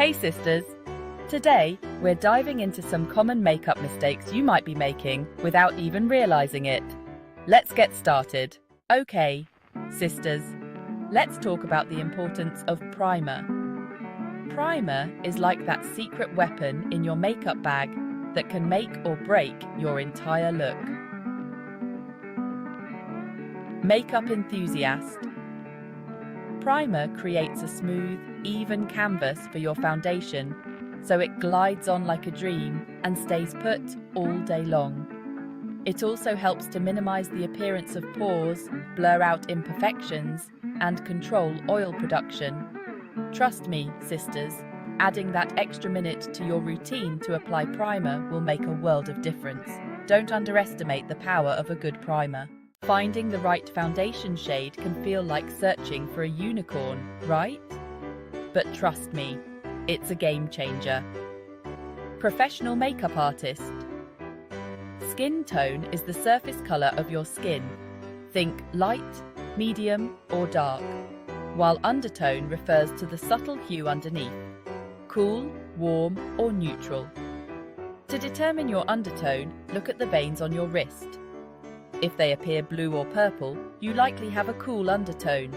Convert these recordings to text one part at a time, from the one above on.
Hey sisters! Today, we're diving into some common makeup mistakes you might be making without even realizing it. Let's get started. Okay, sisters, let's talk about the importance of primer. Primer is like that secret weapon in your makeup bag that can make or break your entire look. Makeup enthusiast. Primer creates a smooth, even canvas for your foundation, so it glides on like a dream and stays put all day long. It also helps to minimize the appearance of pores, blur out imperfections, and control oil production. Trust me, sisters, adding that extra minute to your routine to apply primer will make a world of difference. Don't underestimate the power of a good primer. Finding the right foundation shade can feel like searching for a unicorn, right? But trust me, it's a game changer. Professional makeup artist. Skin tone is the surface color of your skin. Think light, medium, or dark, while undertone refers to the subtle hue underneath. Cool, warm, or neutral. To determine your undertone, look at the veins on your wrist. If they appear blue or purple, you likely have a cool undertone.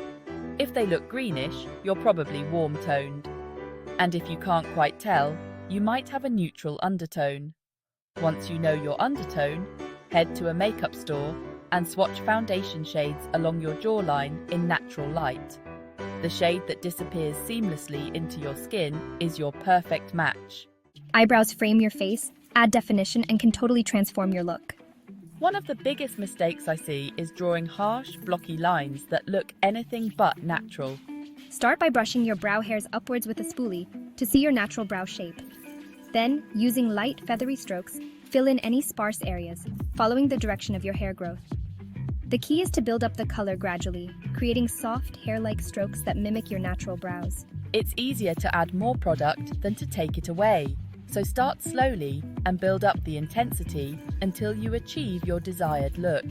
If they look greenish, you're probably warm-toned. And if you can't quite tell, you might have a neutral undertone. Once you know your undertone, head to a makeup store and swatch foundation shades along your jawline in natural light. The shade that disappears seamlessly into your skin is your perfect match. Eyebrows frame your face, add definition, and can totally transform your look. One of the biggest mistakes I see is drawing harsh, blocky lines that look anything but natural. Start by brushing your brow hairs upwards with a spoolie to see your natural brow shape. Then, using light, feathery strokes, fill in any sparse areas, following the direction of your hair growth. The key is to build up the color gradually, creating soft, hair-like strokes that mimic your natural brows. It's easier to add more product than to take it away. So start slowly and build up the intensity until you achieve your desired look.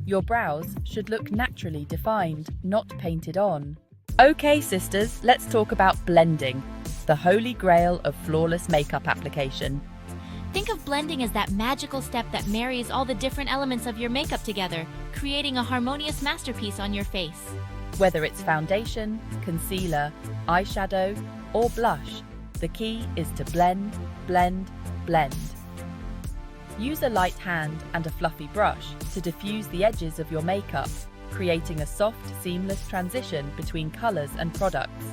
Your brows should look naturally defined, not painted on. Okay, sisters, let's talk about blending, the holy grail of flawless makeup application. Think of blending as that magical step that marries all the different elements of your makeup together, creating a harmonious masterpiece on your face. Whether it's foundation, concealer, eyeshadow, or blush, the key is to blend, blend, blend. Use a light hand and a fluffy brush to diffuse the edges of your makeup, creating a soft, seamless transition between colors and products.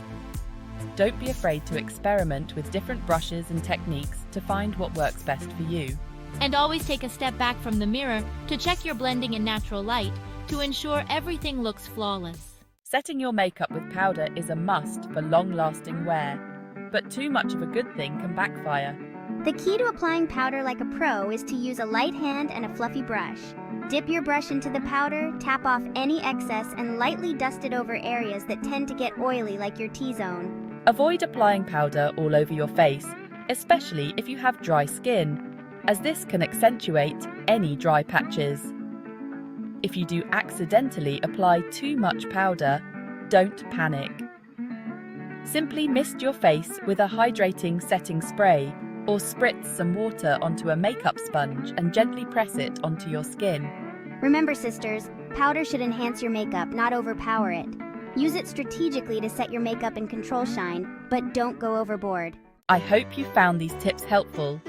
Don't be afraid to experiment with different brushes and techniques to find what works best for you. And always take a step back from the mirror to check your blending in natural light to ensure everything looks flawless. Setting your makeup with powder is a must for long-lasting wear, but too much of a good thing can backfire. The key to applying powder like a pro is to use a light hand and a fluffy brush. Dip your brush into the powder, tap off any excess, and lightly dust it over areas that tend to get oily like your T-zone. Avoid applying powder all over your face, especially if you have dry skin, as this can accentuate any dry patches. If you do accidentally apply too much powder, don't panic. Simply mist your face with a hydrating setting spray or spritz some water onto a makeup sponge and gently press it onto your skin. Remember, sisters, powder should enhance your makeup, not overpower it. Use it strategically to set your makeup and control shine, but don't go overboard. I hope you found these tips helpful.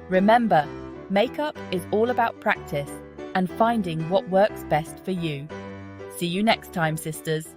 Remember, makeup is all about practice and finding what works best for you. See you next time, sisters.